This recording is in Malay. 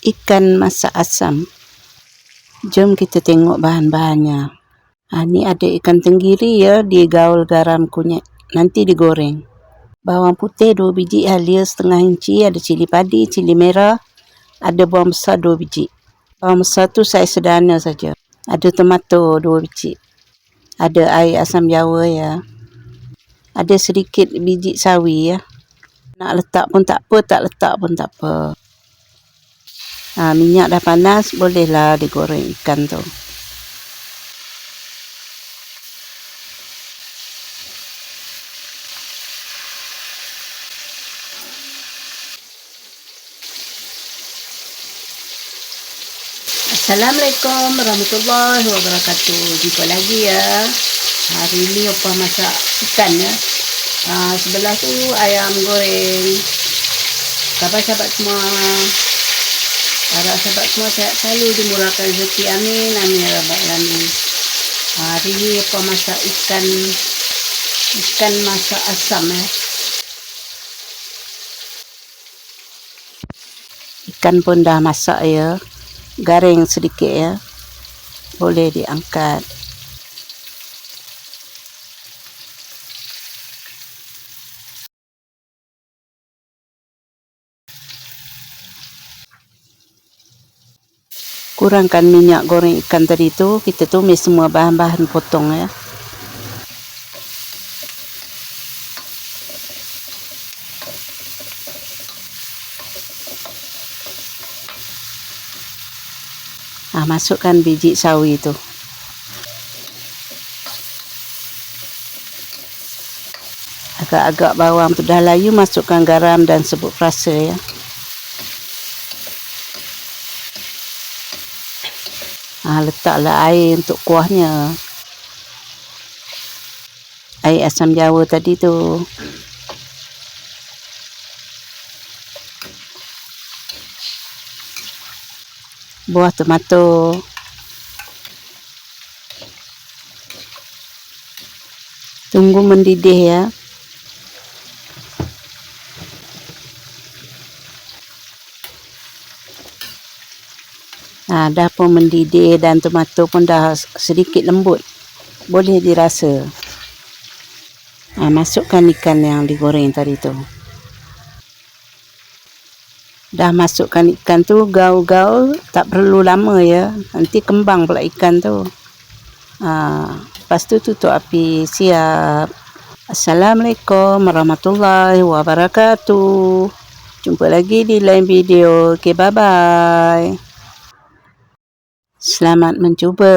ikan masak asam. Jom kita tengok bahan-bahannya. Ni ada ikan tenggiri ya, digaul garam kunyit, nanti digoreng. Bawang putih 2 biji halia setengah inci, ada cili padi, cili merah, ada bawang besar 2 biji. Bawang besar tu saiz sederhana saja. Ada tomato 2 biji. Ada air asam jawa ya. Ada sedikit biji sawi ya. Nak letak pun tak apa, tak letak pun tak apa. Minyak dah panas, bolehlah digoreng ikan tu. Assalamualaikum warahmatullahi wabarakatuh. Jumpa lagi ya. Hari ini Opah masak ikan ya. Sebelah tu ayam goreng. Sahabat-sahabat semua, harap sahabat semua sehat selalu, dimurahkan rezeki, amin amin ya rabbal alamin. Hari ini Opah masak ikan masak asam ya. Ikan pun dah masak ya, garing sedikit ya, boleh diangkat. Kurangkan minyak goreng ikan tadi tu, kita tumis semua bahan-bahan potong ya. Masukkan biji sawi tu. Agak-agak bawang tu dah layu, masukkan garam dan serbuk perasa ya. Letaklah air untuk kuahnya. Air asam jawa tadi tu. Buah tomato. Tunggu mendidih ya. Dah pun mendidih dan tomato pun dah sedikit lembut, boleh dirasa. Masukkan ikan yang digoreng tadi tu. Dah masukkan ikan tu, gaul-gaul, tak perlu lama ya, nanti kembang pula ikan tu. Lepas tu tutup api, siap. Assalamualaikum warahmatullahi wabarakatuh. Jumpa lagi di lain video. Okay, bye-bye. Selamat mencuba.